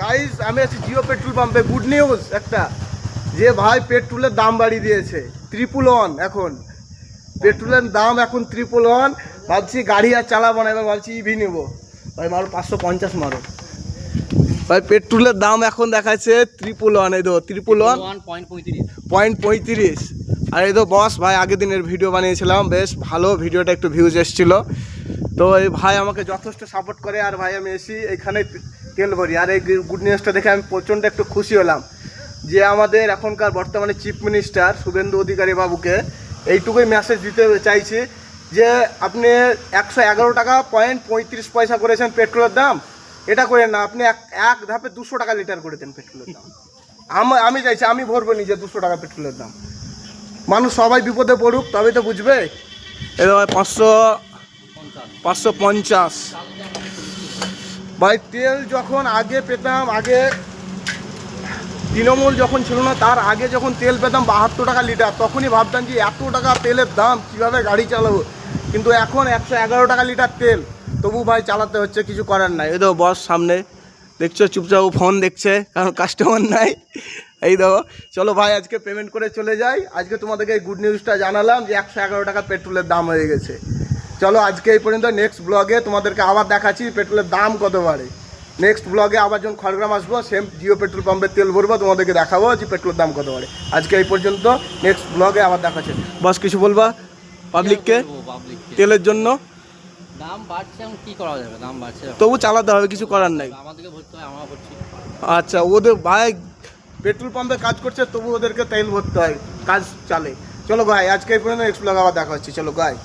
Guys আমি আছি Jio petrol পাম্পে। গুড নিউজ একটা, যে ভাই পেট্রোলের দাম বাড়িয়ে দিয়েছে 111। এখন পেট্রোলের দাম এখন 111। ভাবছি গাড়ি আর চালাবো না, এবার ভাবছি ইভি নেবো। ভাই মারো 550 মারো ভাই। পেট্রোলের দাম এখন দেখাচ্ছে 111। এই তো 111.35। আর এই তো বস ভাই আগের দিনের ভিডিও বানিয়েছিলাম, বেশ ভালো ভিডিওটা, একটু ভিউজ এসেছিলো। তো এই ভাই আমাকে যথেষ্ট সাপোর্ট করে। আর ভাই আমি এসি এখানে তেল ভরি। আর এই গুড নিউজটা দেখে আমি প্রচণ্ড একটু খুশি হলাম যে আমাদের এখনকার বর্তমানে চিফ মিনিস্টার শুভেন্দু অধিকারী বাবুকে এইটুকুই মেসেজ দিতে চাইছি যে আপনি 111 টাকা 35 পয়সা করেছেন পেট্রোলের দাম, এটা করেন না। আপনি এক ধাপে 200 টাকা লিটার করে দেন পেট্রোলের দাম। আমি চাইছি, আমি ভরবো নিজে 200 টাকা পেট্রোলের দাম। মানুষ সবাই বিপদে পড়ুক তবেই তো বুঝবে। এই 550 ভাই। তেল যখন আগে পেতাম, আগে তৃণমূল যখন ছিল না তার আগে যখন তেল পেতাম 72 টাকা লিটার, তখনই ভাবতাম যে এত টাকা তেলের দাম কীভাবে গাড়ি চালাবো। কিন্তু এখন 111 টাকা লিটার তেল, তবু ভাই চালাতে হচ্ছে, কিছু করার নাই। এই দেখো বস সামনে দেখছো চুপচাপ ফোন দেখছে, কারণ কাস্টমার নাই। এই দেখো চলো ভাই আজকে পেমেন্ট করে চলে যাই। আজকে তোমাদেরকে এই গুড নিউজটা জানালাম যে 111 টাকা পেট্রোলের দাম হয়ে গেছে। চলো আজকে এই পর্যন্ত। নেক্সট ব্লগে তোমাদেরকে আবার দেখাচ্ছি পেট্রোলের দাম কত বাড়ে। নেক্সট ব্লগে আবার যখন খড়গ্রাম আসবো, সেম জিও পেট্রোল পাম্পের তেল ভরবো, তোমাদেরকে দেখাবো যে পেট্রোলের দাম কত বাড়ে। আজকে এই পর্যন্ত, নেক্সট ব্লগে আবার দেখাচ্ছে। বস কিছু বলবা পাবলিককে তেলের জন্য? দাম বাড়ছে, এখন কি করা যাবে, দাম বাড়ছে তবু চালাতে হবে, কিছু করার নাই। আমাদেরকে ভরতে হয়, আমরা ভরছি। আচ্ছা, ওদের ভাই পেট্রোল পাম্পে কাজ করছে তবু ওদেরকে তেল ভরতে হয়, কাজ চালে। চলো ভাই আজকে এই পর্যন্ত, নেক্সট ব্লগে আবার দেখা হচ্ছে। চলো গাই।